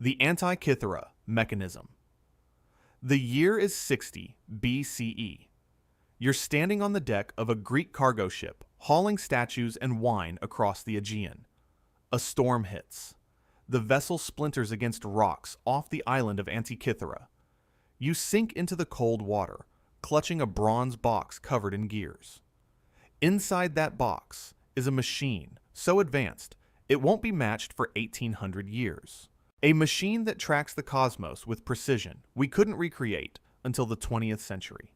The Antikythera mechanism. The year is 60 BCE. You're standing on the deck of a Greek cargo ship, hauling statues and wine across the Aegean. A storm hits. The vessel splinters against rocks off the island of Antikythera. You sink into the cold water, clutching a bronze box covered in gears. Inside that box is a machine so advanced it won't be matched for 1800 years. A machine that tracks the cosmos with precision we couldn't recreate until the 20th century.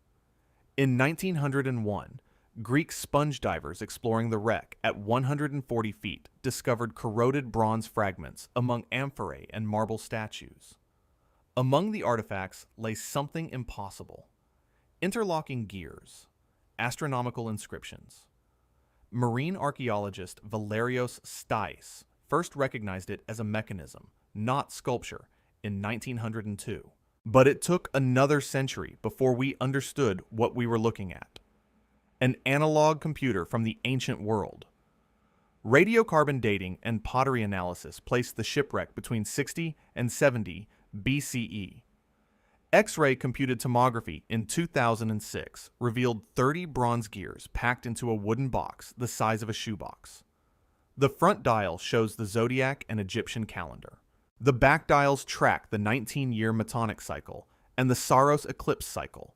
In 1901, Greek sponge divers exploring the wreck at 140 feet discovered corroded bronze fragments among amphorae and marble statues. Among the artifacts lay something impossible: interlocking gears, astronomical inscriptions. Marine archaeologist Valerios Stais first recognized it as a mechanism, not sculpture, in 1902. But it took another century before we understood what we were looking at. An analog computer from the ancient world. Radiocarbon dating and pottery analysis placed the shipwreck between 60 and 70 BCE. X-ray computed tomography in 2006 revealed 30 bronze gears packed into a wooden box the size of a shoebox. The front dial shows the zodiac and Egyptian calendar. The back dials track the 19-year Metonic cycle and the Saros eclipse cycle.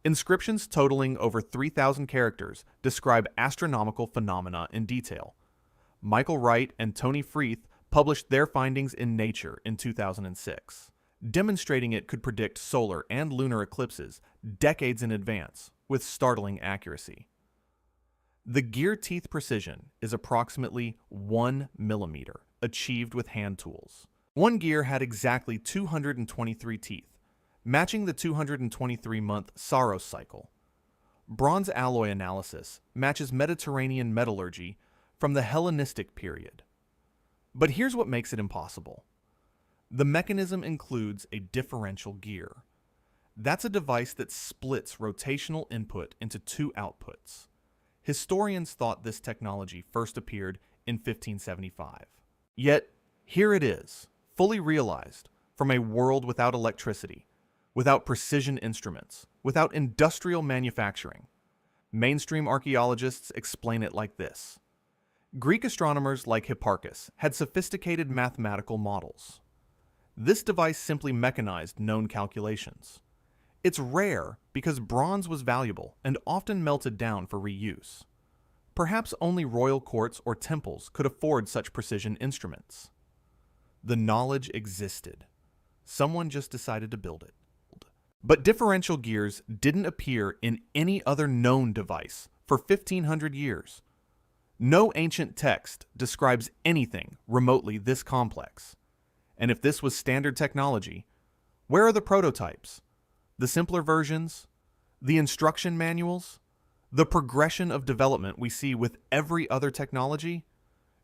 Inscriptions totaling over 3,000 characters describe astronomical phenomena in detail. Michael Wright and Tony Freeth published their findings in Nature in 2006, demonstrating it could predict solar and lunar eclipses decades in advance with startling accuracy. The gear teeth precision is approximately 1 millimeter, achieved with hand tools. One gear had exactly 223 teeth, matching the 223-month Saros cycle. Bronze alloy analysis matches Mediterranean metallurgy from the Hellenistic period. But here's what makes it impossible. The mechanism includes a differential gear. That's a device that splits rotational input into two outputs. Historians thought this technology first appeared in 1575. Yet, here it is, fully realized, from a world without electricity, without precision instruments, without industrial manufacturing. Mainstream archaeologists explain it like this. Greek astronomers like Hipparchus had sophisticated mathematical models. This device simply mechanized known calculations. It's rare because bronze was valuable and often melted down for reuse. Perhaps only royal courts or temples could afford such precision instruments. The knowledge existed. Someone just decided to build it. But differential gears didn't appear in any other known device for 1,500 years. No ancient text describes anything remotely this complex. And if this was standard technology, where are the prototypes? The simpler versions? The instruction manuals? The progression of development we see with every other technology?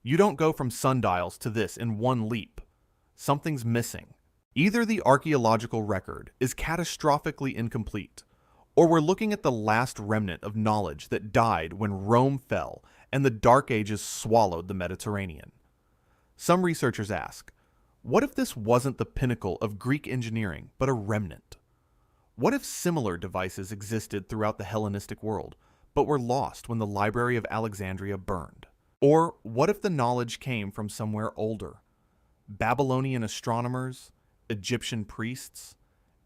You don't go from sundials to this in one leap. Something's missing. Either the archaeological record is catastrophically incomplete, or we're looking at the last remnant of knowledge that died when Rome fell and the Dark Ages swallowed the Mediterranean. Some researchers ask, what if this wasn't the pinnacle of Greek engineering, but a remnant? What if similar devices existed throughout the Hellenistic world, but were lost when the Library of Alexandria burned? Or what if the knowledge came from somewhere older? Babylonian astronomers, Egyptian priests,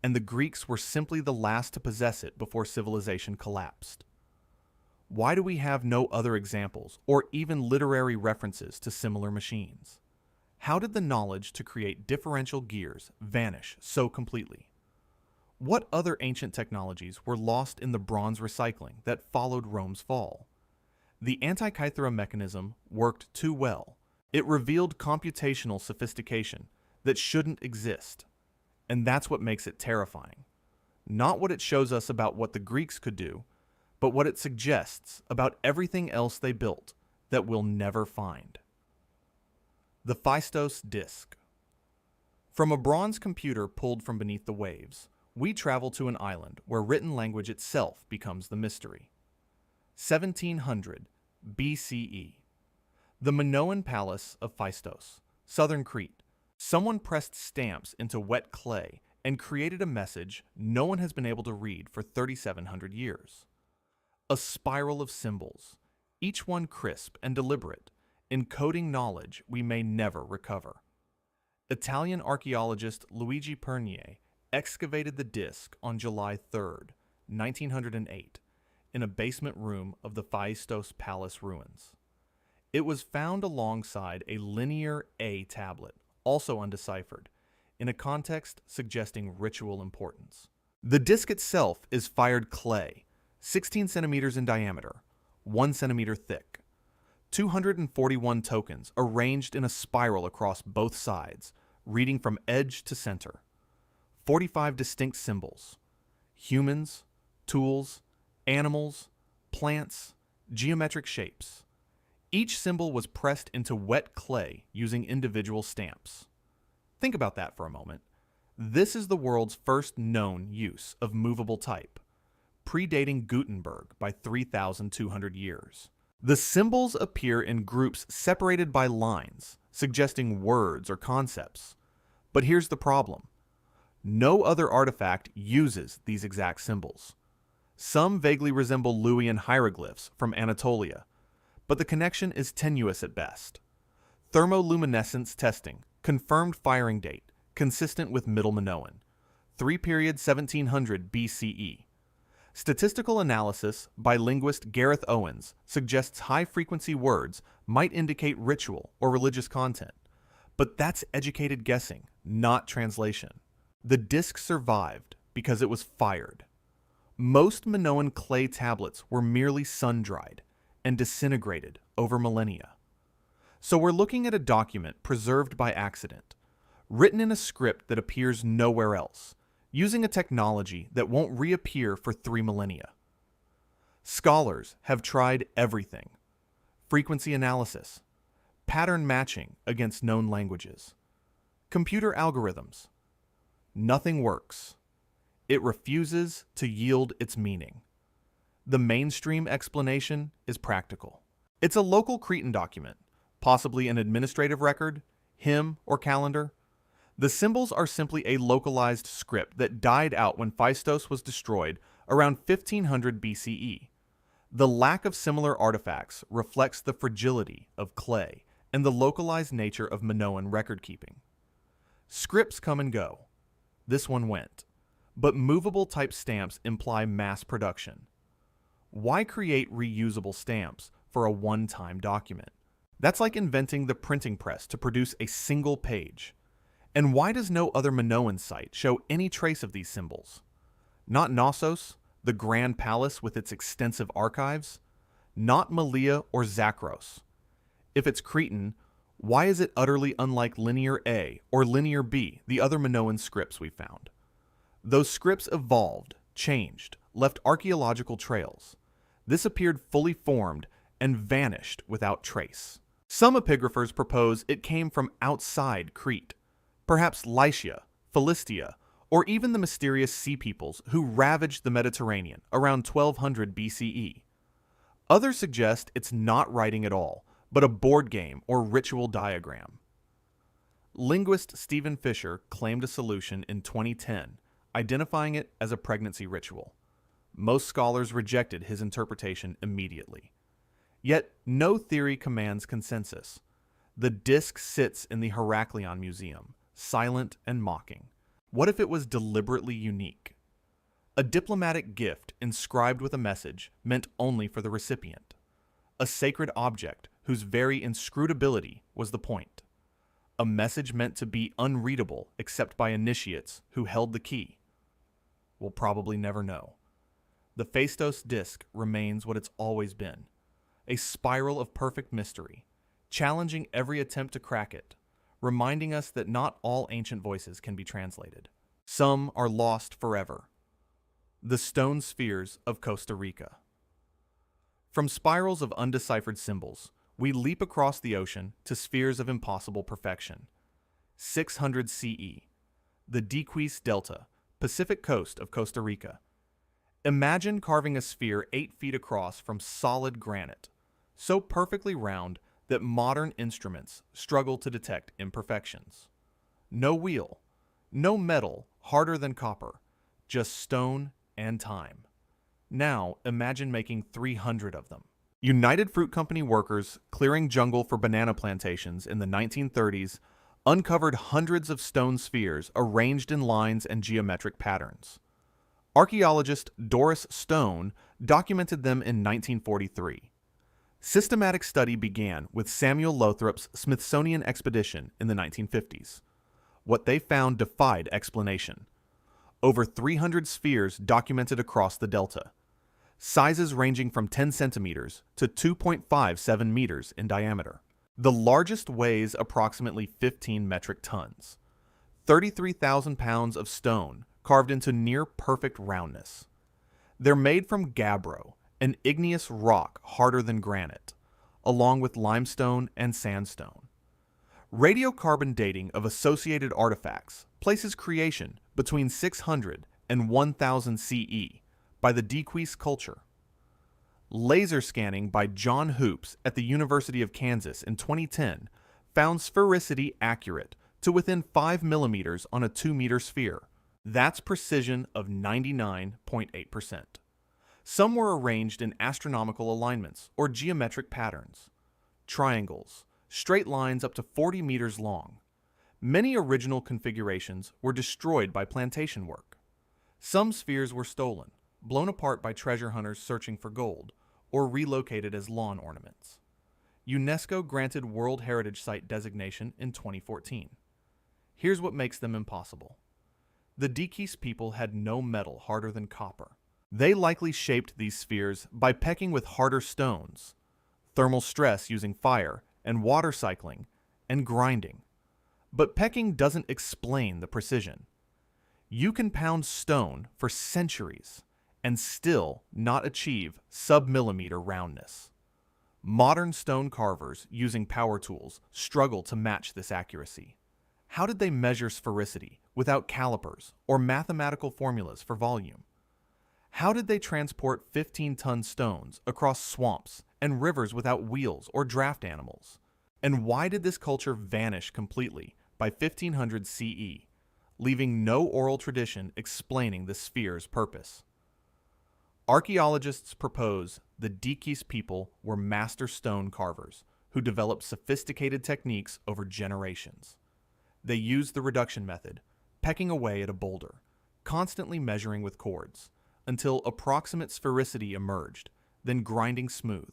and the Greeks were simply the last to possess it before civilization collapsed. Why do we have no other examples or even literary references to similar machines? How did the knowledge to create differential gears vanish so completely? What other ancient technologies were lost in the bronze recycling that followed Rome's fall? The Antikythera mechanism worked too well. It revealed computational sophistication that shouldn't exist. And that's what makes it terrifying. Not what it shows us about what the Greeks could do, but what it suggests about everything else they built that we'll never find. The Phaistos Disk. From a bronze computer pulled from beneath the waves, we travel to an island where written language itself becomes the mystery. 1700 BCE. The Minoan Palace of Phaistos, southern Crete, Someone pressed stamps into wet clay and created a message no one has been able to read for 3,700 years. A spiral of symbols, each one crisp and deliberate, encoding knowledge we may never recover. Italian archaeologist Luigi Pernier excavated the disc on July 3, 1908, in a basement room of the Phaistos Palace ruins. It was found alongside a linear A tablet, also undeciphered, in a context suggesting ritual importance. The disc itself is fired clay, 16 centimeters in diameter, 1 centimeter thick. 241 tokens arranged in a spiral across both sides, reading from edge to center. 45 distinct symbols: humans, tools, animals, plants, geometric shapes. Each symbol was pressed into wet clay using individual stamps. Think about that for a moment. This is the world's first known use of movable type, predating Gutenberg by 3,200 years. The symbols appear in groups separated by lines, suggesting words or concepts. But here's the problem. No other artifact uses these exact symbols. Some vaguely resemble Luwian hieroglyphs from Anatolia, but the connection is tenuous at best. Thermoluminescence testing confirmed firing date consistent with Middle Minoan, 3 period 1700 BCE. Statistical analysis by linguist Gareth Owens suggests high-frequency words might indicate ritual or religious content, but that's educated guessing, not translation. The disc survived because it was fired. Most Minoan clay tablets were merely sun-dried and disintegrated over millennia. So we're looking at a document preserved by accident, written in a script that appears nowhere else, using a technology that won't reappear for 3 millennia. Scholars have tried everything: frequency analysis, pattern matching against known languages, computer algorithms. Nothing works. It refuses to yield its meaning. The mainstream explanation is practical. It's a local Cretan document, possibly an administrative record, hymn, or calendar. The symbols are simply a localized script that died out when Phaistos was destroyed around 1500 BCE. The lack of similar artifacts reflects the fragility of clay and the localized nature of Minoan record-keeping. Scripts come and go. This one went. But movable type stamps imply mass production. Why create reusable stamps for a one-time document? That's like inventing the printing press to produce a single page. And why does no other Minoan site show any trace of these symbols? Not Knossos, the Grand Palace with its extensive archives. Not Malea or Zakros. If it's Cretan, why is it utterly unlike Linear A or Linear B, the other Minoan scripts we found? Those scripts evolved, changed, left archaeological trails. This appeared fully formed and vanished without trace. Some epigraphers propose it came from outside Crete, perhaps Lycia, Philistia, or even the mysterious sea peoples who ravaged the Mediterranean around 1200 BCE. Others suggest it's not writing at all, but a board game or ritual diagram. Linguist Stephen Fisher claimed a solution in 2010, identifying it as a pregnancy ritual. Most scholars rejected his interpretation immediately. Yet, no theory commands consensus. The disc sits in the Heraklion Museum, silent and mocking. What if it was deliberately unique? A diplomatic gift inscribed with a message meant only for the recipient. A sacred object whose very inscrutability was the point. A message meant to be unreadable except by initiates who held the key. We'll probably never know. The Phaistos disc remains what it's always been, a spiral of perfect mystery, challenging every attempt to crack it, reminding us that not all ancient voices can be translated. Some are lost forever. The stone spheres of Costa Rica. From spirals of undeciphered symbols, we leap across the ocean to spheres of impossible perfection. 600 CE, the Diquis Delta, Pacific coast of Costa Rica. Imagine carving a sphere 8 feet across from solid granite, so perfectly round that modern instruments struggle to detect imperfections. no wheel, no metal harder than copper, just stone and time. Now, imagine making 300 of them. United Fruit Company workers clearing jungle for banana plantations in the 1930s uncovered hundreds of stone spheres arranged in lines and geometric patterns. Archaeologist Doris Stone documented them in 1943. Systematic study began with Samuel Lothrop's Smithsonian expedition in the 1950s. What they found defied explanation. Over 300 spheres documented across the delta, sizes ranging from 10 centimeters to 2.57 meters in diameter. The largest weighs approximately 15 metric tons, 33,000 pounds of stone carved into near-perfect roundness. They're made from gabbro, an igneous rock harder than granite, along with limestone and sandstone. Radiocarbon dating of associated artifacts places creation between 600 and 1000 CE by the Dequise culture. Laser scanning by John Hoops at the University of Kansas in 2010 found sphericity accurate to within 5 millimeters on a 2-meter sphere. That's precision of 99.8%. Some were arranged in astronomical alignments or geometric patterns. Triangles, straight lines up to 40 meters long. Many original configurations were destroyed by plantation work. Some spheres were stolen, blown apart by treasure hunters searching for gold, or relocated as lawn ornaments. UNESCO granted World Heritage Site designation in 2014. Here's what makes them impossible. The Dequise people had no metal harder than copper. They likely shaped these spheres by pecking with harder stones, thermal stress using fire and water cycling, and grinding. But pecking doesn't explain the precision. You can pound stone for centuries and still not achieve sub-millimeter roundness. Modern stone carvers using power tools struggle to match this accuracy. How did they measure sphericity without calipers or mathematical formulas for volume? How did they transport 15-ton stones across swamps and rivers without wheels or draft animals? And why did this culture vanish completely by 1500 CE, leaving no oral tradition explaining the sphere's purpose? Archaeologists propose the Dequise people were master stone carvers who developed sophisticated techniques over generations. They used the reduction method, pecking away at a boulder, constantly measuring with cords, until approximate sphericity emerged, then grinding smooth.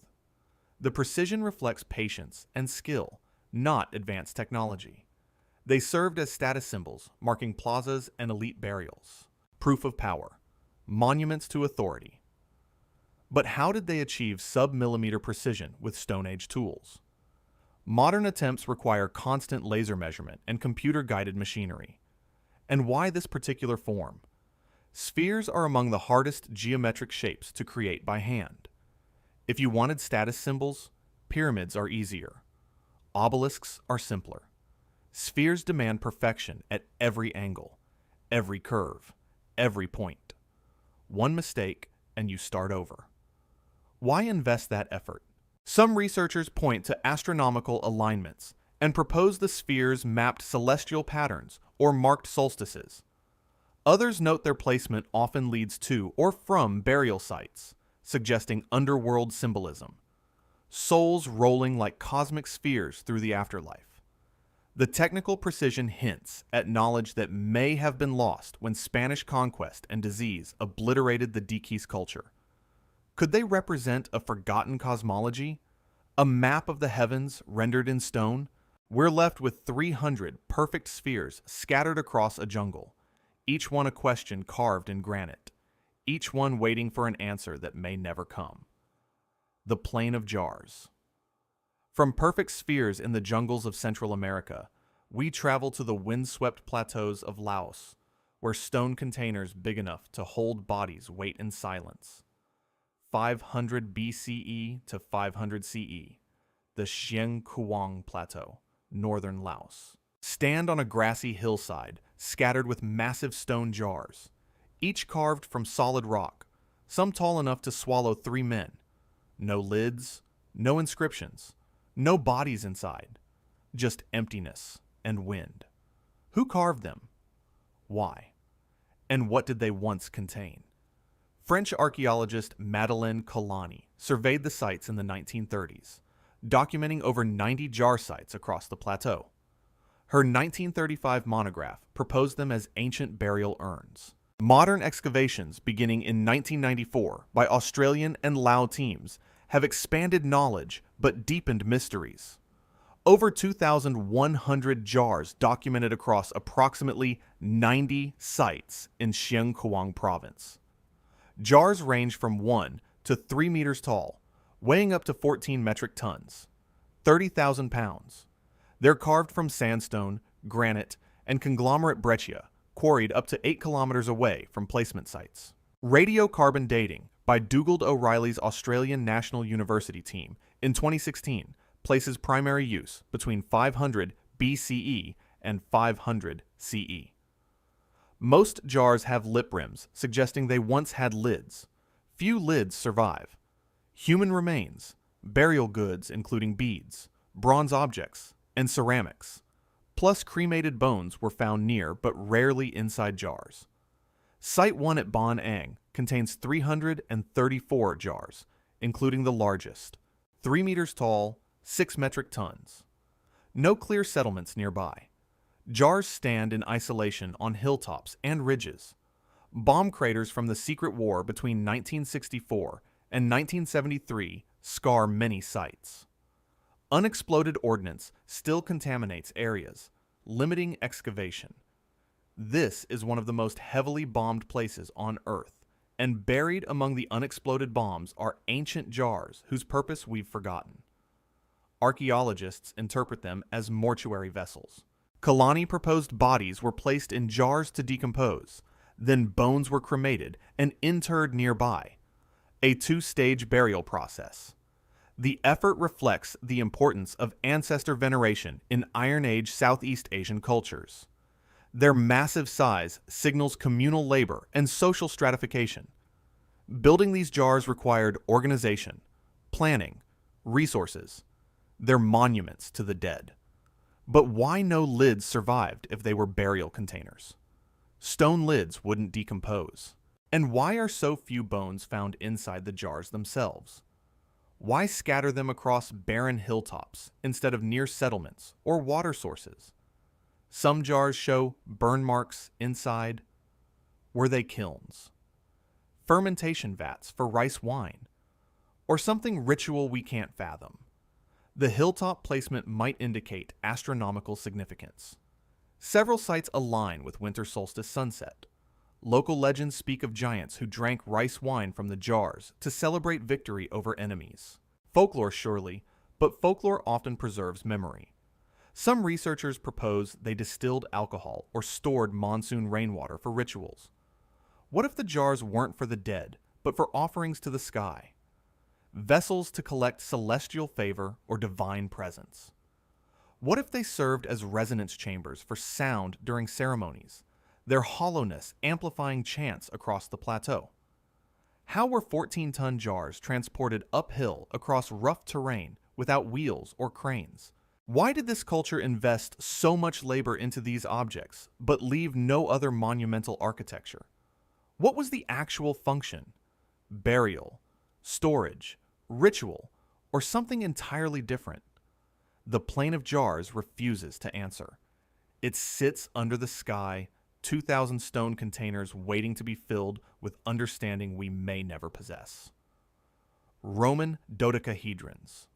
The precision reflects patience and skill, not advanced technology. They served as status symbols, marking plazas and elite burials, proof of power, monuments to authority. But how did they achieve sub-millimeter precision with Stone Age tools? Modern attempts require constant laser measurement and computer-guided machinery. And why this particular form? Spheres are among the hardest geometric shapes to create by hand. If you wanted status symbols, pyramids are easier. Obelisks are simpler. Spheres demand perfection at every angle, every curve, every point. One mistake and you start over. Why invest that effort? Some researchers point to astronomical alignments and propose the spheres mapped celestial patterns or marked solstices. Others note their placement often leads to or from burial sites, suggesting underworld symbolism. Souls rolling like cosmic spheres through the afterlife. The technical precision hints at knowledge that may have been lost when Spanish conquest and disease obliterated the Dequise culture. Could they represent a forgotten cosmology? A map of the heavens rendered in stone? We're left with 300 perfect spheres scattered across a jungle, each one a question carved in granite, each one waiting for an answer that may never come. The Plain of Jars. From perfect spheres in the jungles of Central America, we travel to the windswept plateaus of Laos, where stone containers big enough to hold bodies wait in silence. 500 BCE to 500 CE, the Xieng Kuang Plateau, northern Laos. Stand on a grassy hillside, scattered with massive stone jars, each carved from solid rock, some tall enough to swallow 3 men. No lids, no inscriptions, no bodies inside, just emptiness and wind. Who carved them? Why? And what did they once contain? French archaeologist Madeleine Colani surveyed the sites in the 1930s, documenting over 90 jar sites across the plateau. Her 1935 monograph proposed them as ancient burial urns. Modern excavations beginning in 1994 by Australian and Lao teams have expanded knowledge but deepened mysteries. Over 2,100 jars documented across approximately 90 sites in Xiangkhouang province. Jars range from 1 to 3 meters tall, weighing up to 14 metric tons, 30,000 pounds. They're carved from sandstone, granite, and conglomerate breccia, quarried up to 8 kilometers away from placement sites. Radiocarbon dating by Dougal O'Reilly's Australian National University team in 2016 places primary use between 500 BCE and 500 CE. Most jars have lip rims, suggesting they once had lids. Few lids survive. Human remains, burial goods including beads, bronze objects, and ceramics, plus cremated bones were found near but rarely inside jars. Site 1 at Bon Ang contains 334 jars, including the largest, 3 meters tall, 6 metric tons. No clear settlements nearby. Jars stand in isolation on hilltops and ridges. Bomb craters from the secret war between 1964 and 1973 scar many sites. Unexploded ordnance still contaminates areas, limiting excavation. This is one of the most heavily bombed places on Earth, and buried among the unexploded bombs are ancient jars whose purpose we've forgotten. Archaeologists interpret them as mortuary vessels. Kalani proposed bodies were placed in jars to decompose, then bones were cremated and interred nearby, a two-stage burial process. The effort reflects the importance of ancestor veneration in Iron Age Southeast Asian cultures. Their massive size signals communal labor and social stratification. Building these jars required organization, planning, resources. They're monuments to the dead. But why no lids survived if they were burial containers? Stone lids wouldn't decompose. And why are so few bones found inside the jars themselves? Why scatter them across barren hilltops instead of near settlements or water sources? Some jars show burn marks inside. Were they kilns? Fermentation vats for rice wine? Or something ritual we can't fathom? The hilltop placement might indicate astronomical significance. Several sites align with winter solstice sunset. Local legends speak of giants who drank rice wine from the jars to celebrate victory over enemies. Folklore surely, but folklore often preserves memory. Some researchers propose they distilled alcohol or stored monsoon rainwater for rituals. What if the jars weren't for the dead, but for offerings to the sky? Vessels to collect celestial favor or divine presence? What if they served as resonance chambers for sound during ceremonies, their hollowness amplifying chants across the plateau? How were 14-ton jars transported uphill across rough terrain without wheels or cranes? Why did this culture invest so much labor into these objects, but leave no other monumental architecture? What was the actual function? Burial, storage, ritual, or something entirely different? The Plain of Jars refuses to answer. It sits under the sky, 2,000 stone containers waiting to be filled with understanding we may never possess. Roman dodecahedrons.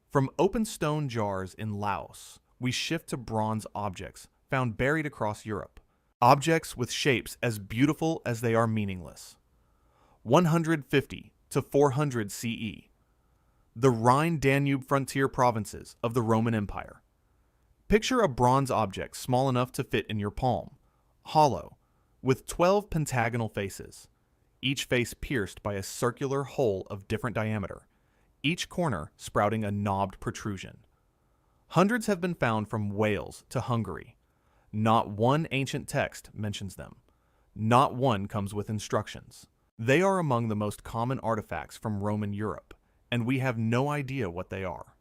From open stone jars in Laos, we shift to bronze objects found buried across Europe. Objects with shapes as beautiful as they are meaningless. 150 to 400 CE. The Rhine-Danube frontier provinces of the Roman Empire. Picture a bronze object small enough to fit in your palm, hollow, with 12 pentagonal faces, each face pierced by a circular hole of different diameter, each corner sprouting a knobbed protrusion. Hundreds have been found from Wales to Hungary. Not one ancient text mentions them. Not one comes with instructions. They are among the most common artifacts from Roman Europe, and we have no idea what they are.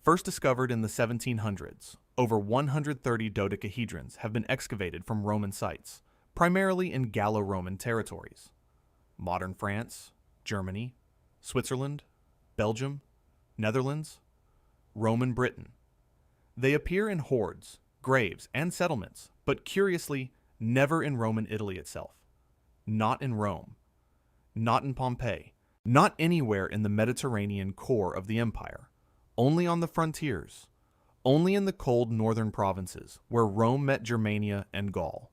First discovered in the 1700s, over 130 dodecahedrons have been excavated from Roman sites, primarily in Gallo-Roman territories. Modern France, Germany, Switzerland, Belgium, Netherlands, Roman Britain. They appear in hoards, graves, and settlements, but curiously, never in Roman Italy itself. Not in Rome. Not in Pompeii. Not anywhere in the Mediterranean core of the empire. Only on the frontiers. Only in the cold northern provinces, where Rome met Germania and Gaul.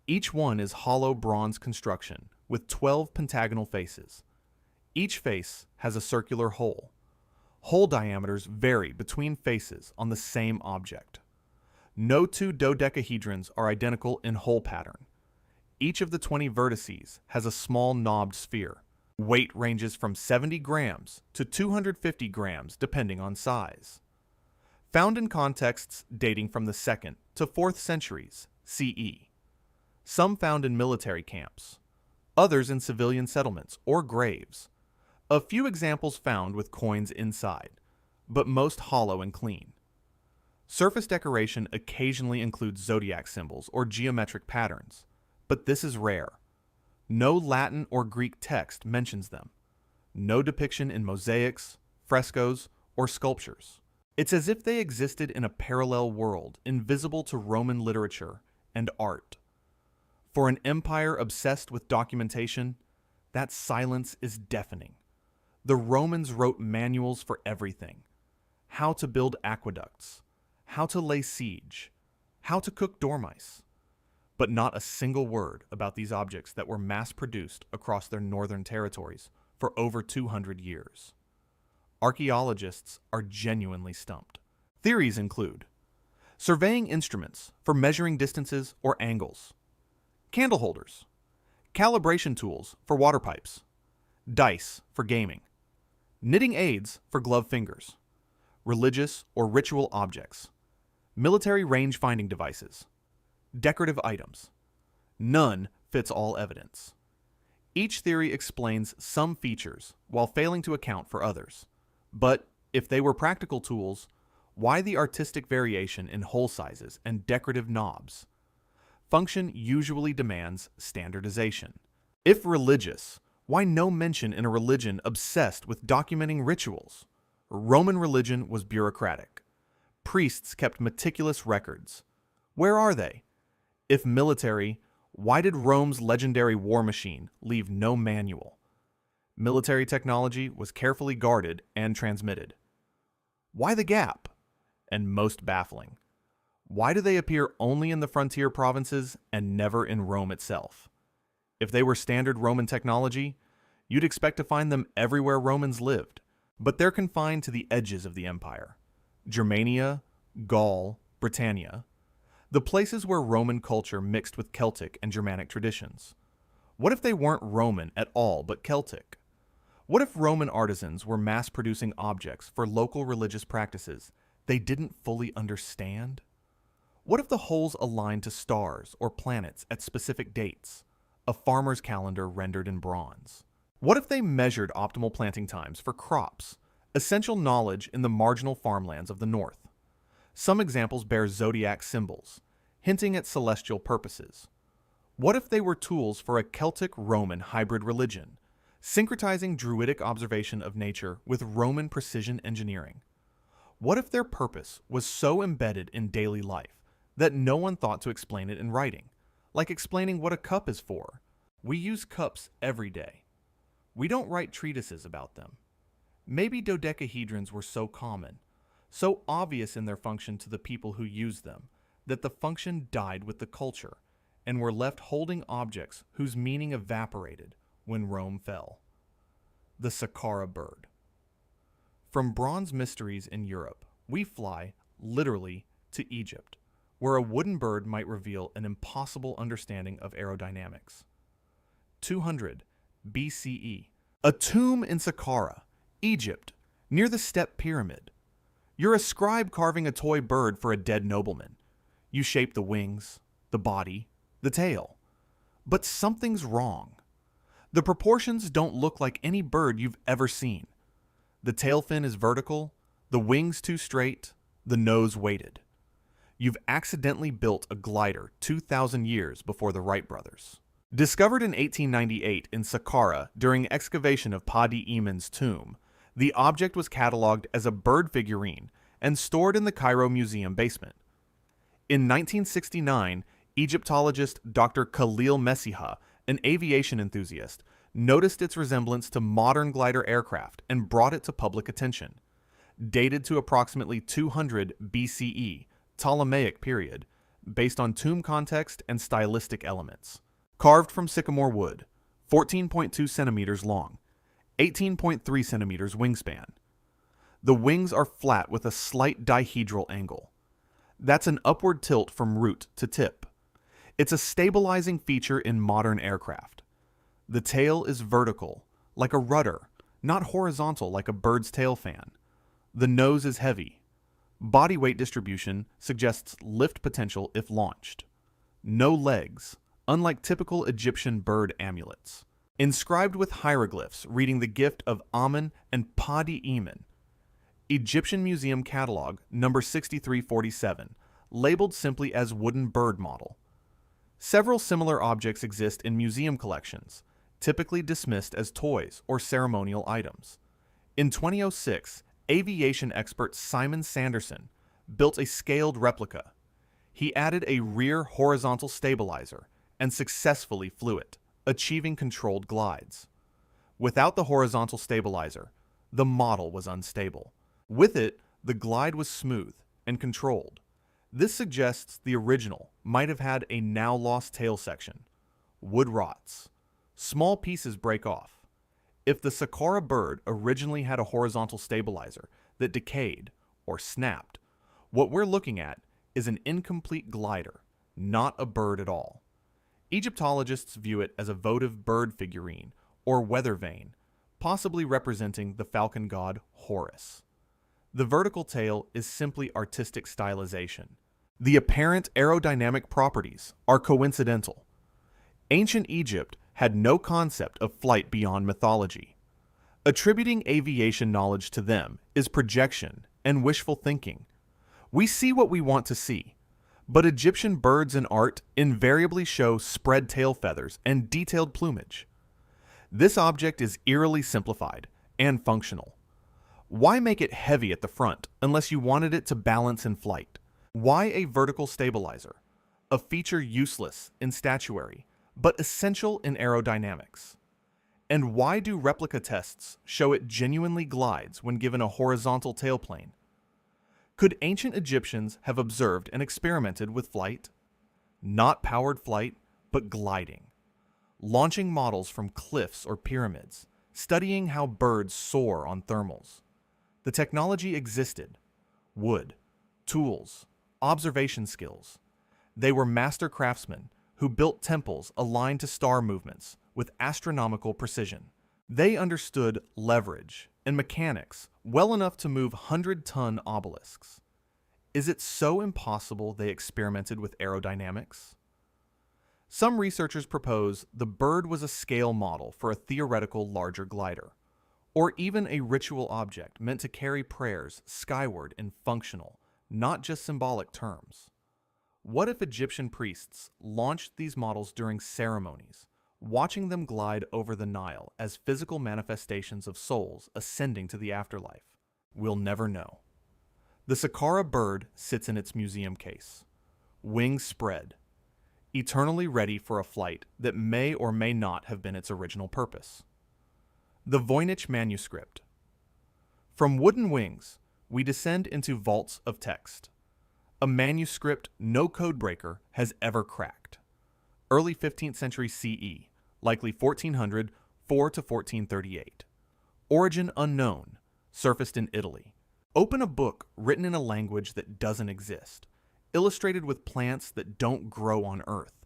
Each one is hollow bronze construction, with 12 pentagonal faces. Each face has a circular hole. Hole diameters vary between faces on the same object. No two dodecahedrons are identical in hole pattern. Each of the 20 vertices has a small knobbed sphere. Weight ranges from 70 grams to 250 grams depending on size. Found in contexts dating from the 2nd to 4th centuries CE. Some found in military camps, others in civilian settlements or graves. A few examples found with coins inside, but most hollow and clean. Surface decoration occasionally includes zodiac symbols or geometric patterns, but this is rare. No Latin or Greek text mentions them. No depiction in mosaics, frescoes, or sculptures. It's as if they existed in a parallel world, invisible to Roman literature and art. For an empire obsessed with documentation, that silence is deafening. The Romans wrote manuals for everything. How to build aqueducts, how to lay siege, how to cook dormice. But not a single word about these objects that were mass-produced across their northern territories for over 200 years. Archaeologists are genuinely stumped. Theories include surveying instruments for measuring distances or angles, candle holders, calibration tools for water pipes, dice for gaming, knitting aids for glove fingers, religious or ritual objects, military range-finding devices, decorative items. None fits all evidence. Each theory explains some features while failing to account for others. But if they were practical tools, why the artistic variation in hole sizes and decorative knobs? Function usually demands standardization. If religious, why no mention in a religion obsessed with documenting rituals? Roman religion was bureaucratic. Priests kept meticulous records. Where are they? If military, why did Rome's legendary war machine leave no manual? Military technology was carefully guarded and transmitted. Why the gap? And most baffling, why do they appear only in the frontier provinces and never in Rome itself? If they were standard Roman technology, you'd expect to find them everywhere Romans lived, but they're confined to the edges of the empire. Germania, Gaul, Britannia, the places where Roman culture mixed with Celtic and Germanic traditions. What if they weren't Roman at all but Celtic? What if Roman artisans were mass-producing objects for local religious practices they didn't fully understand? What if the holes aligned to stars or planets at specific dates, a farmer's calendar rendered in bronze? What if they measured optimal planting times for crops, essential knowledge in the marginal farmlands of the north? Some examples bear zodiac symbols, hinting at celestial purposes. What if they were tools for a Celtic-Roman hybrid religion, syncretizing druidic observation of nature with Roman precision engineering? What if their purpose was so embedded in daily life that no one thought to explain it in writing, like explaining what a cup is for? We use cups every day. We don't write treatises about them. Maybe dodecahedrons were so common, so obvious in their function to the people who used them, that the function died with the culture and were left holding objects whose meaning evaporated when Rome fell. The Saqqara Bird. From bronze mysteries in Europe, we fly, literally, to Egypt, where a wooden bird might reveal an impossible understanding of aerodynamics. 200 BCE. A tomb in Saqqara, Egypt, near the Step Pyramid. You're a scribe carving a toy bird for a dead nobleman. You shape the wings, the body, the tail. But something's wrong. The proportions don't look like any bird you've ever seen. The tail fin is vertical, the wings too straight, the nose weighted. you've accidentally built a glider 2,000 years before the Wright brothers. Discovered in 1898 in Saqqara during excavation of Padi Emin's tomb, the object was cataloged as a bird figurine and stored in the Cairo Museum basement. In 1969, Egyptologist Dr. Khalil Messiha, an aviation enthusiast, noticed its resemblance to modern glider aircraft and brought it to public attention. Dated to approximately 200 BCE, Ptolemaic period, based on tomb context and stylistic elements. Carved from sycamore wood, 14.2 centimeters long, 18.3 centimeters wingspan. The wings are flat with a slight dihedral angle. That's an upward tilt from root to tip. It's a stabilizing feature in modern aircraft. The tail is vertical, like a rudder, not horizontal like a bird's tail fan. The nose is heavy. Body weight distribution suggests lift potential if launched. No legs, unlike typical Egyptian bird amulets. Inscribed with hieroglyphs reading the gift of Amen and Padi Emin. Egyptian Museum Catalog, number 6347, labeled simply as wooden bird model. Several similar objects exist in museum collections, typically dismissed as toys or ceremonial items. In 2006, aviation expert Simon Sanderson built a scaled replica. He added a rear horizontal stabilizer and successfully flew it, achieving controlled glides. Without the horizontal stabilizer, the model was unstable. With it, the glide was smooth and controlled. This suggests the original might have had a now-lost tail section. Wood rots. Small pieces break off. If the Saqqara Bird originally had a horizontal stabilizer that decayed or snapped, what we're looking at is an incomplete glider, not a bird at all. Egyptologists view it as a votive bird figurine or weather vane, possibly representing the falcon god Horus. The vertical tail is simply artistic stylization. The apparent aerodynamic properties are coincidental. Ancient Egypt had no concept of flight beyond mythology. Attributing aviation knowledge to them is projection and wishful thinking. We see what we want to see, but Egyptian birds in art invariably show spread tail feathers and detailed plumage. This object is eerily simplified and functional. Why make it heavy at the front unless you wanted it to balance in flight? Why a vertical stabilizer, a feature useless in statuary, but essential in aerodynamics? And why do replica tests show it genuinely glides when given a horizontal tailplane? Could ancient Egyptians have observed and experimented with flight? Not powered flight, but gliding. Launching models from cliffs or pyramids, studying how birds soar on thermals. The technology existed. Wood, tools, observation skills. They were master craftsmen who built temples aligned to star movements with astronomical precision. They understood leverage and mechanics well enough to move 100-ton obelisks. Is it so impossible they experimented with aerodynamics? Some researchers propose the bird was a scale model for a theoretical larger glider, or even a ritual object meant to carry prayers skyward in functional, not just symbolic terms. What if Egyptian priests launched these models during ceremonies, watching them glide over the Nile as physical manifestations of souls ascending to the afterlife? We'll never know. The Saqqara Bird sits in its museum case, wings spread, eternally ready for a flight that may or may not have been its original purpose. The Voynich Manuscript. From wooden wings, we descend into vaults of text. A manuscript no codebreaker has ever cracked. Early 15th century CE, likely 1404 to 1438. Origin unknown, surfaced in Italy. Open a book written in a language that doesn't exist, illustrated with plants that don't grow on Earth,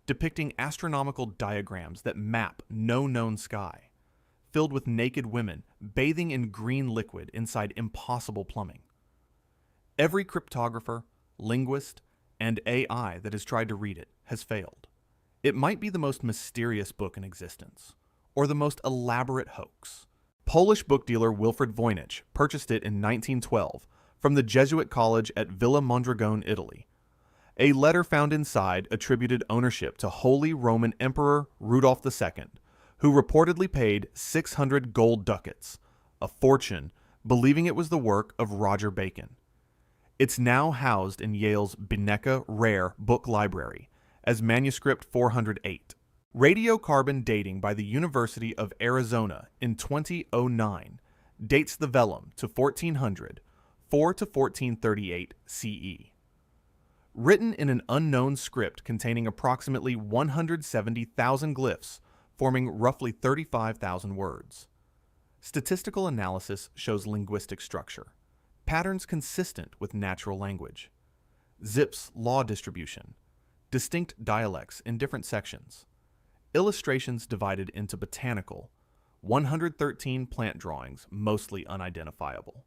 depicting astronomical diagrams that map no known sky, filled with naked women bathing in green liquid inside impossible plumbing. Every cryptographer, linguist, and AI that has tried to read it has failed. It might be the most mysterious book in existence, or the most elaborate hoax. Polish book dealer Wilfred Voynich purchased it in 1912 from the Jesuit college at Villa Mondragone, Italy. A letter found inside attributed ownership to Holy Roman Emperor Rudolph II, who reportedly paid 600 gold ducats, a fortune, believing it was the work of Roger Bacon. It's now housed in Yale's Binecke Rare Book Library as manuscript 408. Radiocarbon dating by the University of Arizona in 2009 dates the vellum to 1400, 4 to 1438 CE. Written in an unknown script containing approximately 170,000 glyphs, forming roughly 35,000 words. Statistical analysis shows linguistic structure, patterns consistent with natural language, Zipf's law distribution, distinct dialects in different sections, illustrations divided into botanical, 113 plant drawings mostly unidentifiable,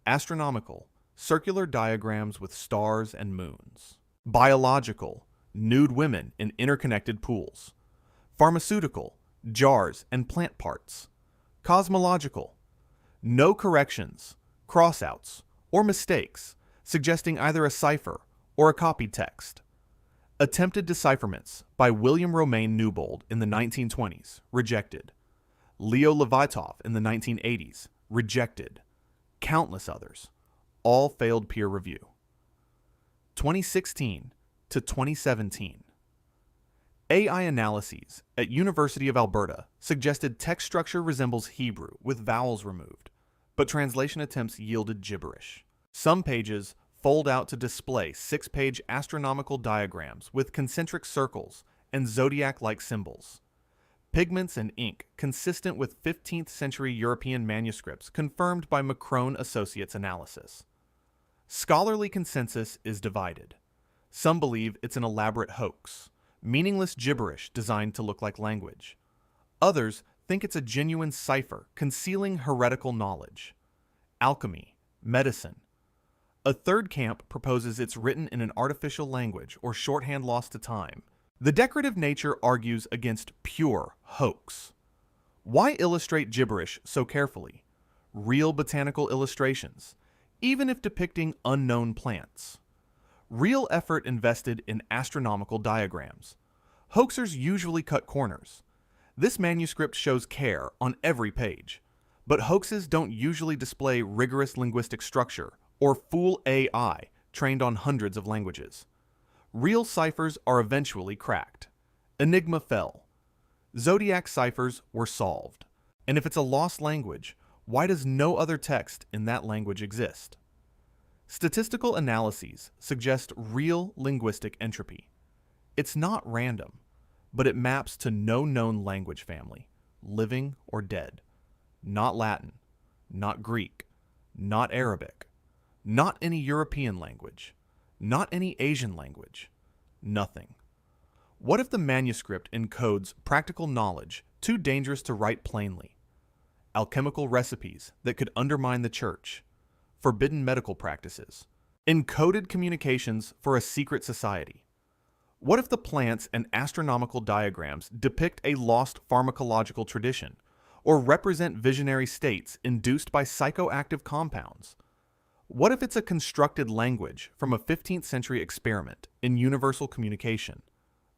astronomical, circular diagrams with stars and moons, biological, nude women in interconnected pools, pharmaceutical, jars and plant parts, cosmological, no corrections, crossouts, or mistakes, suggesting either a cipher or a copied text. Attempted decipherments by William Romain Newbold in the 1920s, rejected. Leo Levitov in the 1980s, rejected. Countless others, all failed peer review. 2016 to 2017. AI analyses at University of Alberta suggested text structure resembles Hebrew with vowels removed, but translation attempts yielded gibberish. Some pages fold out to display 6-page astronomical diagrams with concentric circles and zodiac-like symbols. Pigments and ink consistent with 15th century European manuscripts confirmed by Macron Associates analysis. Scholarly consensus is divided. Some believe it's an elaborate hoax, meaningless gibberish designed to look like language. Others think it's a genuine cipher concealing heretical knowledge. Alchemy, medicine. A third camp proposes it's written in an artificial language or shorthand lost to time. The decorative nature argues against pure hoax. Why illustrate gibberish so carefully? Real botanical illustrations, even if depicting unknown plants. Real effort invested in astronomical diagrams. Hoaxers usually cut corners. This manuscript shows care on every page, but hoaxes don't usually display rigorous linguistic structure or fool AI trained on hundreds of languages. Real ciphers are eventually cracked. Enigma fell. Zodiac ciphers were solved. And if it's a lost language, why does no other text in that language exist? Statistical analyses suggest real linguistic entropy. It's not random, but it maps to no known language family, living or dead. Not Latin, not Greek, not Arabic, not any European language, not any Asian language, nothing. What if the manuscript encodes practical knowledge too dangerous to write plainly? Alchemical recipes that could undermine the church, forbidden medical practices, encoded communications for a secret society. What if the plants and astronomical diagrams depict a lost pharmacological tradition or represent visionary states induced by psychoactive compounds? What if it's a constructed language from a 15th century experiment in universal communication,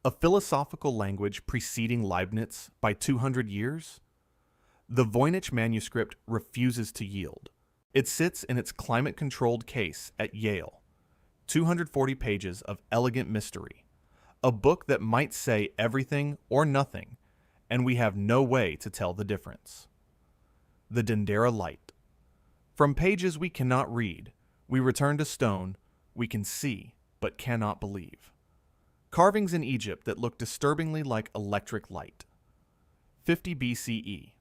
a philosophical language preceding Leibniz by 200 years? The Voynich manuscript refuses to yield. It sits in its climate-controlled case at Yale. 240 pages of elegant mystery. A book that might say everything or nothing, and we have no way to tell the difference. The Dendera Light. From pages we cannot read, we return to stone we can see but cannot believe. Carvings in Egypt that look disturbingly like electric light. 50 BCE.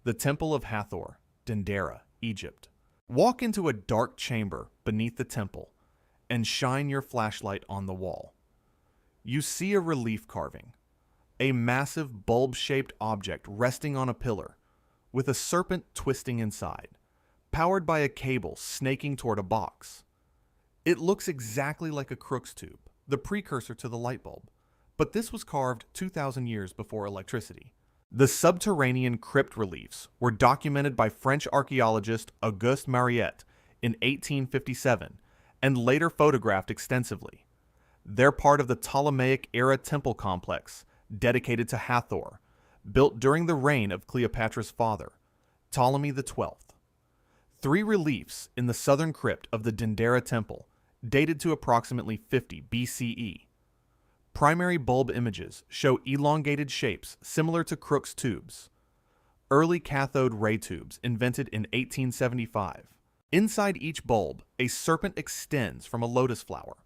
The Temple of Hathor, Dendera, Egypt. Walk into a dark chamber beneath the temple and shine your flashlight on the wall. You see a relief carving, a massive bulb-shaped object resting on a pillar with a serpent twisting inside, powered by a cable snaking toward a box. It looks exactly like a Crookes tube, the precursor to the light bulb, but this was carved 2,000 years before electricity. The subterranean crypt reliefs were documented by French archaeologist Auguste Mariette in 1857 and later photographed extensively. They're part of the Ptolemaic-era temple complex dedicated to Hathor, built during the reign of Cleopatra's father, Ptolemy XII. 3 reliefs in the southern crypt of the Dendera temple, dated to approximately 50 BCE. Primary bulb images show elongated shapes similar to Crookes tubes. Early cathode ray tubes invented in 1875. Inside each bulb, a serpent extends from a lotus flower.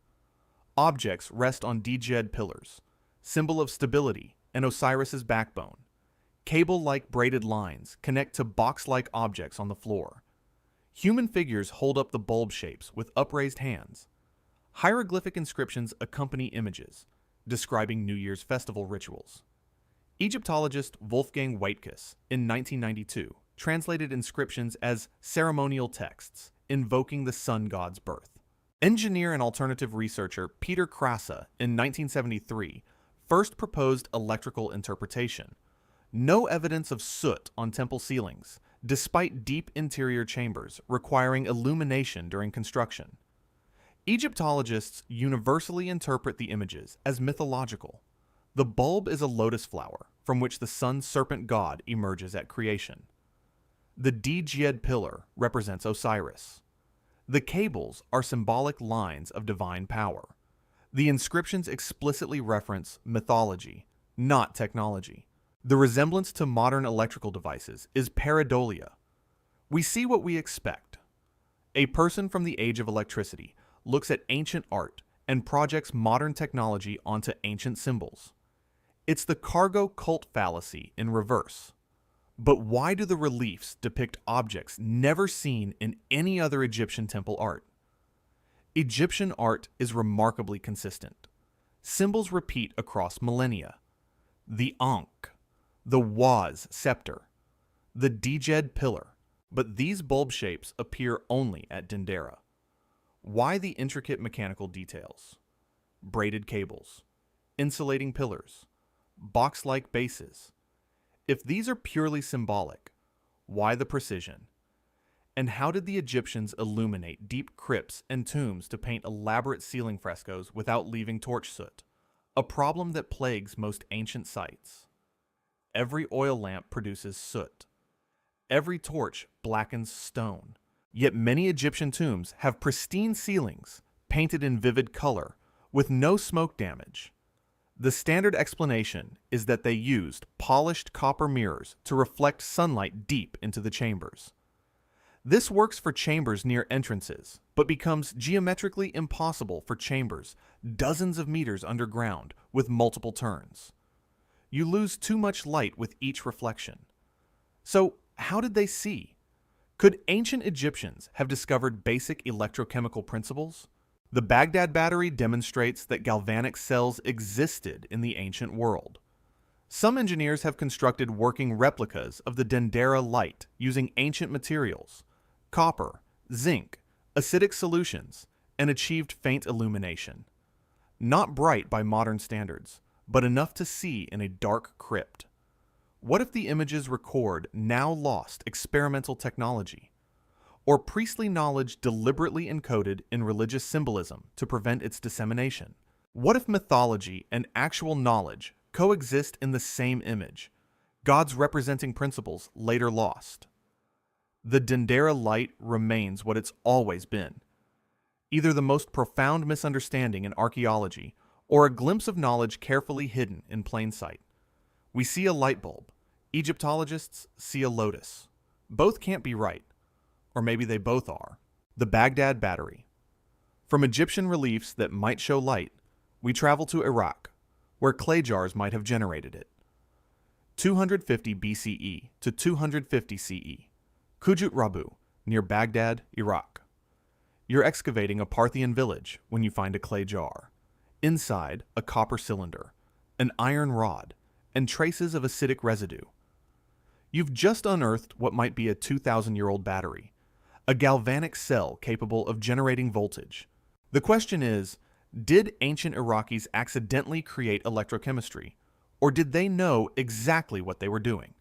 Objects rest on djed pillars, symbol of stability and Osiris's backbone. Cable-like braided lines connect to box-like objects on the floor. Human figures hold up the bulb shapes with upraised hands. Hieroglyphic inscriptions accompany images, describing New Year's festival rituals. Egyptologist Wolfgang Waitkus, in 1992, translated inscriptions as ceremonial texts, invoking the sun god's birth. Engineer and alternative researcher Peter Krasa, in 1973, first proposed electrical interpretation. No evidence of soot on temple ceilings, despite deep interior chambers requiring illumination during construction. Egyptologists universally interpret the images as mythological. The bulb is a lotus flower from which the sun serpent god emerges at creation. The djed pillar represents Osiris. The cables are symbolic lines of divine power. The inscriptions explicitly reference mythology, not technology. The resemblance to modern electrical devices is pareidolia. We see what we expect. A person from the age of electricity looks at ancient art and projects modern technology onto ancient symbols. It's the cargo cult fallacy in reverse. But why do the reliefs depict objects never seen in any other Egyptian temple art? Egyptian art is remarkably consistent. Symbols repeat across millennia. The Ankh, the Waz scepter, the djed pillar, but these bulb shapes appear only at Dendera. Why the intricate mechanical details? Braided cables, insulating pillars, box-like bases. If these are purely symbolic, why the precision? And how did the Egyptians illuminate deep crypts and tombs to paint elaborate ceiling frescoes without leaving torch soot? A problem that plagues most ancient sites. Every oil lamp produces soot. Every torch blackens stone. Yet many Egyptian tombs have pristine ceilings, painted in vivid color, with no smoke damage. The standard explanation is that they used polished copper mirrors to reflect sunlight deep into the chambers. This works for chambers near entrances, but becomes geometrically impossible for chambers dozens of meters underground with multiple turns. You lose too much light with each reflection. So, how did they see? Could ancient Egyptians have discovered basic electrochemical principles? The Baghdad battery demonstrates that galvanic cells existed in the ancient world. Some engineers have constructed working replicas of the Dendera light using ancient materials, copper, zinc, acidic solutions, and achieved faint illumination. Not bright by modern standards, but enough to see in a dark crypt. What if the images record now lost experimental technology? Or priestly knowledge deliberately encoded in religious symbolism to prevent its dissemination? What if mythology and actual knowledge coexist in the same image, gods representing principles later lost? The Dendera light remains what it's always been, either the most profound misunderstanding in archaeology or a glimpse of knowledge carefully hidden in plain sight. We see a light bulb. Egyptologists see a lotus. Both can't be right. Or maybe they both are. The Baghdad battery. From Egyptian reliefs that might show light, we travel to Iraq, where clay jars might have generated it. 250 BCE to 250 CE. Kujut Rabu, near Baghdad, Iraq. You're excavating a Parthian village when you find a clay jar. Inside, a copper cylinder, an iron rod, and traces of acidic residue. You've just unearthed what might be a 2,000-year-old battery, a galvanic cell capable of generating voltage. The question is, did ancient Iraqis accidentally create electrochemistry, or did they know exactly what they were doing?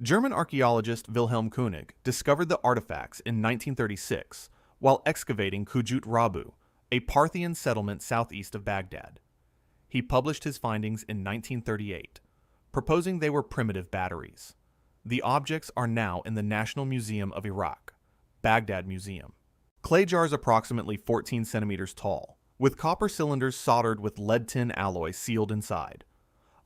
German archaeologist Wilhelm Koenig discovered the artifacts in 1936 while excavating Kujut Rabu, a Parthian settlement southeast of Baghdad. He published his findings in 1938, proposing they were primitive batteries. The objects are now in the National Museum of Iraq, Baghdad Museum. Clay jars approximately 14 centimeters tall, with copper cylinders soldered with lead-tin alloy sealed inside.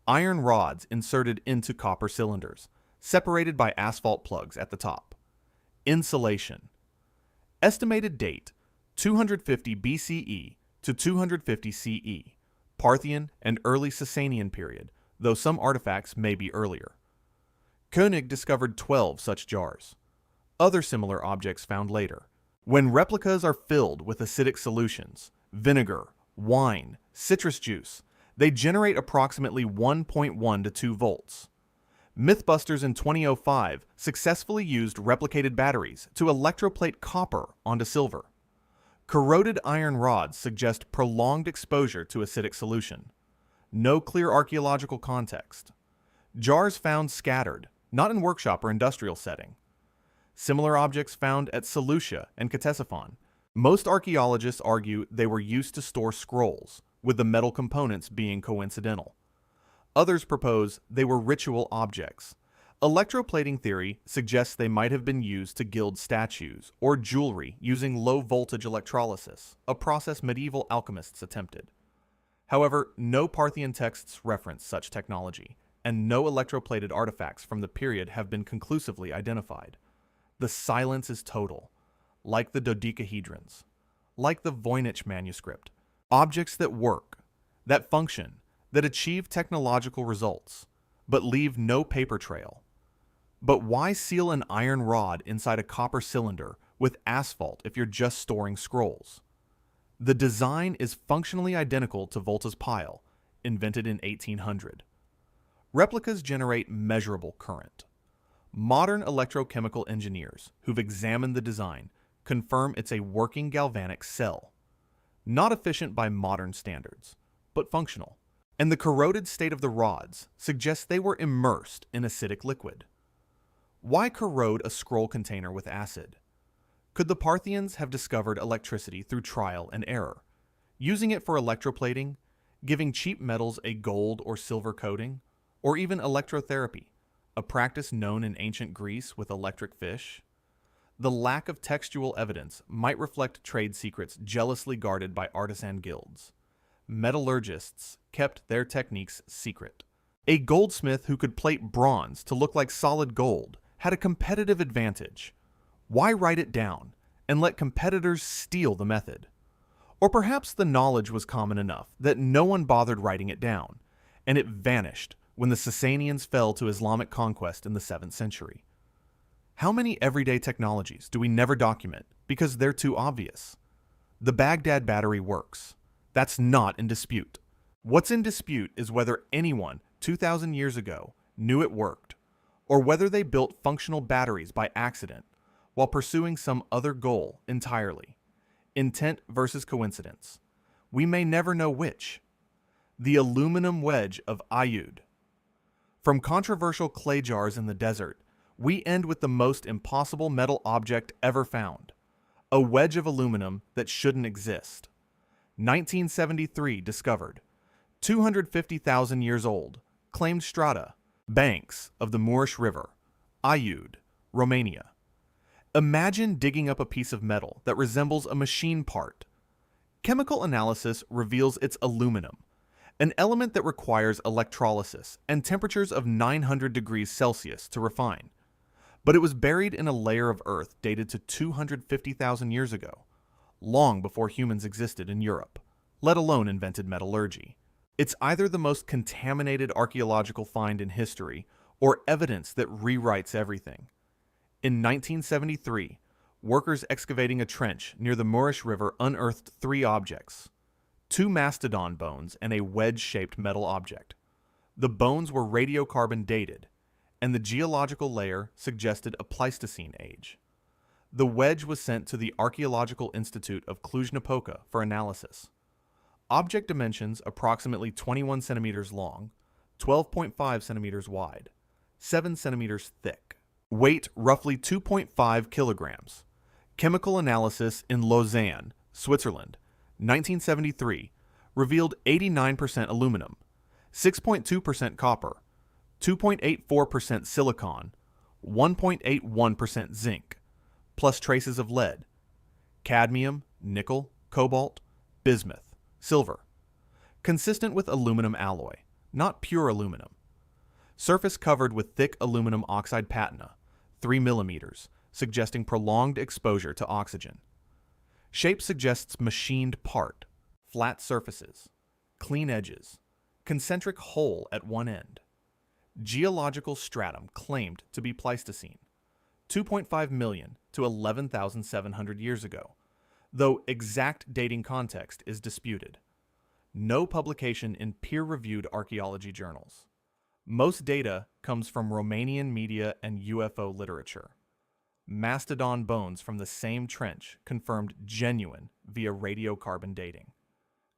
Iron rods inserted into copper cylinders, separated by asphalt plugs at the top. Insulation. Estimated date 250 BCE to 250 CE, Parthian and early Sasanian period, though some artifacts may be earlier. Koenig discovered 12 such jars. Other similar objects found later. When replicas are filled with acidic solutions, vinegar, wine, citrus juice, they generate approximately 1.1 to 2 volts. Mythbusters in 2005 successfully used replicated batteries to electroplate copper onto silver. Corroded iron rods suggest prolonged exposure to acidic solution. No clear archaeological context. Jars found scattered, not in workshop or industrial setting. Similar objects found at Seleucia and Ctesiphon. Most archaeologists argue they were used to store scrolls, with the metal components being coincidental. Others propose they were ritual objects. Electroplating theory suggests they might have been used to gild statues or jewelry using low-voltage electrolysis, a process medieval alchemists attempted. However, no Parthian texts reference such technology, and no electroplated artifacts from the period have been conclusively identified. The silence is total, like the dodecahedrons, like the Voynich manuscript. Objects that work, that function, that achieve technological results, but leave no paper trail. But why seal an iron rod inside a copper cylinder with asphalt if you're just storing scrolls? The design is functionally identical to Volta's pile, invented in 1800. Replicas generate measurable current. Modern electrochemical engineers who've examined the design confirm it's a working galvanic cell. Not efficient by modern standards, but functional. And the corroded state of the rods suggests they were immersed in acidic liquid. Why corrode a scroll container with acid? Could the Parthians have discovered electricity through trial and error, using it for electroplating, giving cheap metals a gold or silver coating, or even electrotherapy, a practice known in ancient Greece with electric fish? The lack of textual evidence might reflect trade secrets jealously guarded by artisan guilds. Metallurgists kept their techniques secret. A goldsmith who could plate bronze to look like solid gold had a competitive advantage. Why write it down and let competitors steal the method? Or perhaps the knowledge was common enough that no one bothered writing it down, and it vanished when the Sasanians fell to Islamic conquest in the 7th century. How many everyday technologies do we never document because they're too obvious? The Baghdad battery works. That's not in dispute. What's in dispute is whether anyone 2,000 years ago knew it worked, or whether they built functional batteries by accident while pursuing some other goal entirely. Intent versus coincidence. We may never know which. The aluminum wedge of Ayud. From controversial clay jars in the desert, we end with the most impossible metal object ever found. A wedge of aluminum that shouldn't exist. 1973 discovered. 250,000 years old. Claimed strata. Banks of the Moorish River. Ayud, Romania. Imagine digging up a piece of metal that resembles a machine part. Chemical analysis reveals it's aluminum, an element that requires electrolysis and temperatures of 900 degrees Celsius to refine. But it was buried in a layer of earth dated to 250,000 years ago, long before humans existed in Europe, let alone invented metallurgy. It's either the most contaminated archaeological find in history or evidence that rewrites everything. In 1973, workers excavating a trench near the Moorish River unearthed 3 objects: 2 mastodon bones and a wedge-shaped metal object. The bones were radiocarbon dated, and the geological layer suggested a Pleistocene age. The wedge was sent to the Archaeological Institute of Cluj-Napoca for analysis. Object dimensions approximately 21 centimeters long, 12.5 centimeters wide, 7 centimeters thick. Weight roughly 2.5 kilograms. Chemical analysis in Lausanne, Switzerland, 1973, revealed 89% aluminum, 6.2% copper, 2.84% silicon, 1.81% zinc, plus traces of lead, cadmium, nickel, cobalt, bismuth, silver. Consistent with aluminum alloy, not pure aluminum. Surface covered with thick aluminum oxide patina, 3 millimeters, suggesting prolonged exposure to oxygen. Shape suggests machined part, flat surfaces, clean edges, concentric hole at one end. Geological stratum claimed to be Pleistocene, 2.5 million to 11,700 years ago, though exact dating context is disputed. No publication in peer-reviewed archaeology journals. Most data comes from Romanian media and UFO literature. Mastodon bones from the same trench confirmed genuine via radiocarbon dating.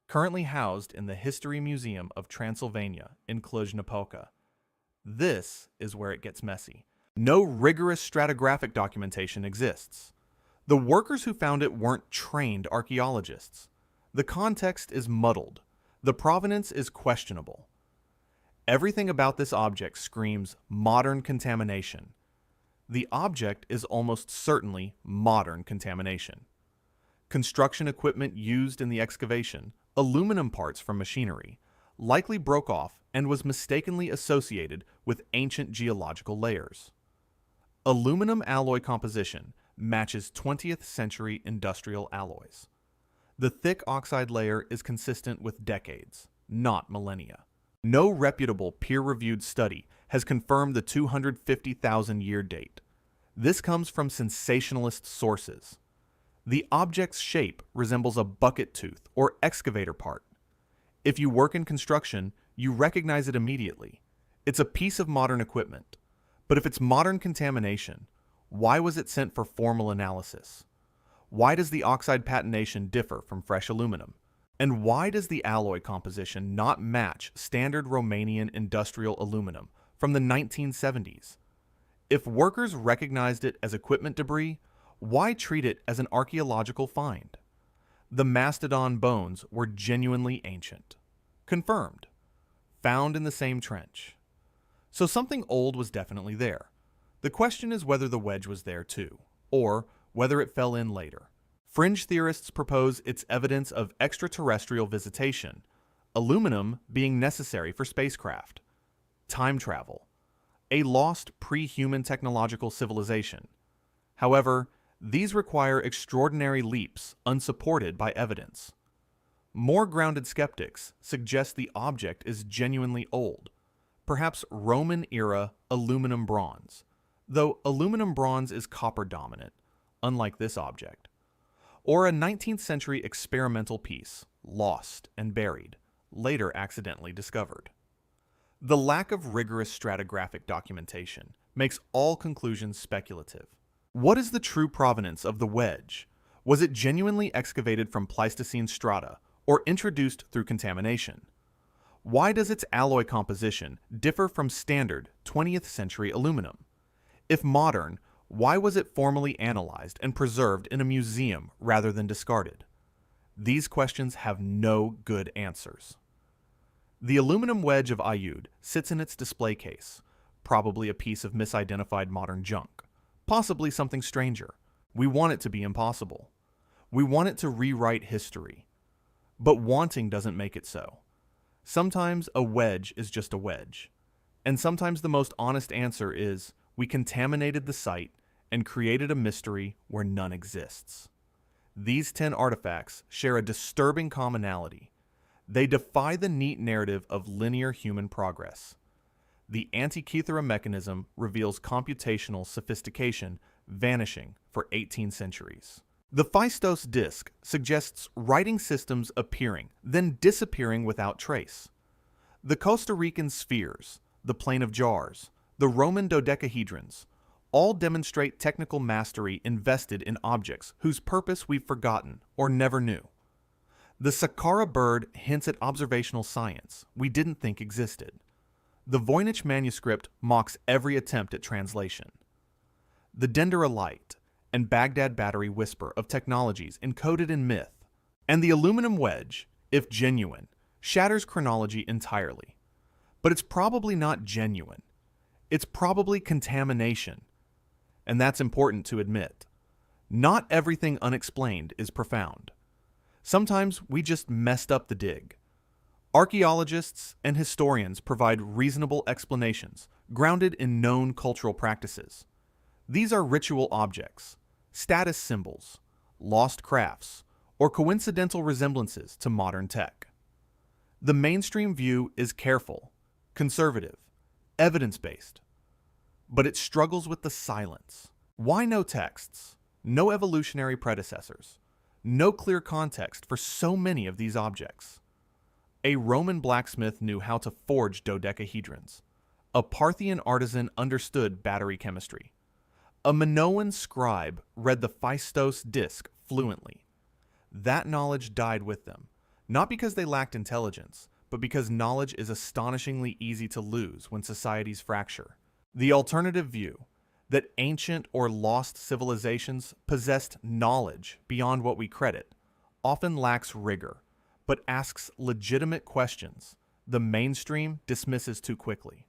Currently housed in the History Museum of Transylvania in Cluj-Napoca. This is where it gets messy. No rigorous stratigraphic documentation exists. The workers who found it weren't trained archaeologists. The context is muddled. The provenance is questionable. Everything about this object screams modern contamination. The object is almost certainly modern contamination. Construction equipment used in the excavation, aluminum parts from machinery, likely broke off and was mistakenly associated with ancient geological layers. Aluminum alloy composition matches 20th century industrial alloys. The thick oxide layer is consistent with decades, not millennia. No reputable peer-reviewed study has confirmed the 250,000-year date. This comes from sensationalist sources. The object's shape resembles a bucket tooth or excavator part. If you work in construction, you recognize it immediately. It's a piece of modern equipment. But if it's modern contamination, why was it sent for formal analysis? Why does the oxide patination differ from fresh aluminum? And why does the alloy composition not match standard Romanian industrial aluminum from the 1970s? If workers recognized it as equipment debris, why treat it as an archaeological find? The mastodon bones were genuinely ancient. Confirmed. Found in the same trench. So something old was definitely there. The question is whether the wedge was there too, or whether it fell in later. Fringe theorists propose it's evidence of extraterrestrial visitation, aluminum being necessary for spacecraft, time travel, a lost pre-human technological civilization. However, these require extraordinary leaps unsupported by evidence. More grounded skeptics suggest the object is genuinely old, perhaps Roman-era aluminum bronze, though aluminum bronze is copper dominant, unlike this object. Or a 19th century experimental piece, lost and buried, later accidentally discovered. The lack of rigorous stratigraphic documentation makes all conclusions speculative. What is the true provenance of the wedge? Was it genuinely excavated from Pleistocene strata or introduced through contamination? Why does its alloy composition differ from standard 20th century aluminum? If modern, why was it formally analyzed and preserved in a museum rather than discarded? These questions have no good answers. The aluminum wedge of Ayyud sits in its display case, probably a piece of misidentified modern junk, possibly something stranger. We want it to be impossible. We want it to rewrite history. But wanting doesn't make it so. Sometimes a wedge is just a wedge. And sometimes the most honest answer is, we contaminated the site and created a mystery where none exists. These 10 artifacts share a disturbing commonality. They defy the neat narrative of linear human progress. The Antikythera mechanism reveals computational sophistication vanishing for 18 centuries. The Phaistos disk suggests writing systems appearing, then disappearing without trace. The Costa Rican spheres, the Plain of Jars, the Roman dodecahedrons, all demonstrate technical mastery invested in objects whose purpose we've forgotten or never knew. The Saqqara Bird hints at observational science we didn't think existed. The Voynich manuscript mocks every attempt at translation. The Dendera light and Baghdad battery whisper of technologies encoded in myth, And the aluminum wedge, if genuine, shatters chronology entirely. But it's probably not genuine. It's probably contamination. And that's important to admit. Not everything unexplained is profound. Sometimes we just messed up the dig. Archaeologists and historians provide reasonable explanations grounded in known cultural practices. These are ritual objects, status symbols, lost crafts, or coincidental resemblances to modern tech. The mainstream view is careful, conservative, evidence-based, but it struggles with the silence. Why no texts, no evolutionary predecessors, no clear context for so many of these objects? A Roman blacksmith knew how to forge dodecahedrons. A Parthian artisan understood battery chemistry. A Minoan scribe read the Phaistos disc fluently. That knowledge died with them, not because they lacked intelligence, but because knowledge is astonishingly easy to lose when societies fracture. The alternative view, that ancient or lost civilizations possessed knowledge beyond what we credit, often lacks rigor, but asks legitimate questions the mainstream dismisses too quickly.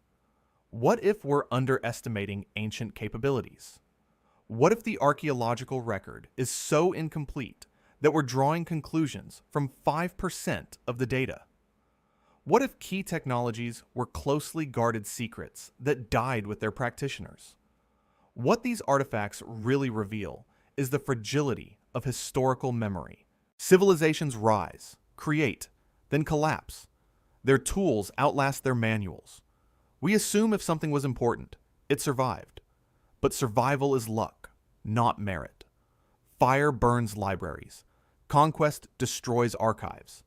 What if we're underestimating ancient capabilities? What if the archaeological record is so incomplete that we're drawing conclusions from 5% of the data? What if key technologies were closely guarded secrets that died with their practitioners? What these artifacts really reveal is the fragility of historical memory. Civilizations rise, create, then collapse. Their tools outlast their manuals. We assume if something was important, it survived. But survival is luck, not merit. Fire burns libraries. Conquest destroys archives.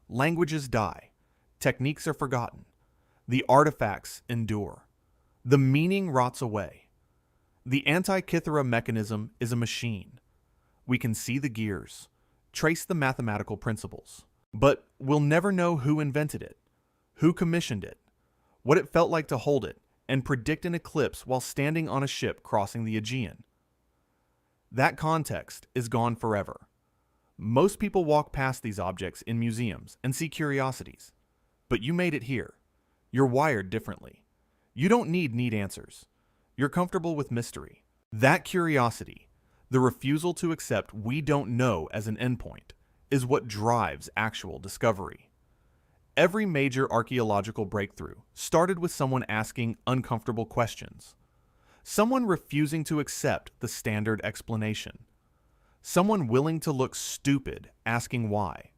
Languages die. Techniques are forgotten. The artifacts endure. The meaning rots away. The Antikythera mechanism is a machine. We can see the gears, trace the mathematical principles, but we'll never know who invented it, who commissioned it, what it felt like to hold it, and predict an eclipse while standing on a ship crossing the Aegean. That context is gone forever. Most people walk past these objects in museums and see curiosities. But you made it here. You're wired differently. You don't need neat answers. You're comfortable with mystery. That curiosity, the refusal to accept we don't know as an endpoint, is what drives actual discovery. Every major archaeological breakthrough started with someone asking uncomfortable questions. Someone refusing to accept the standard explanation. Someone willing to look stupid asking why.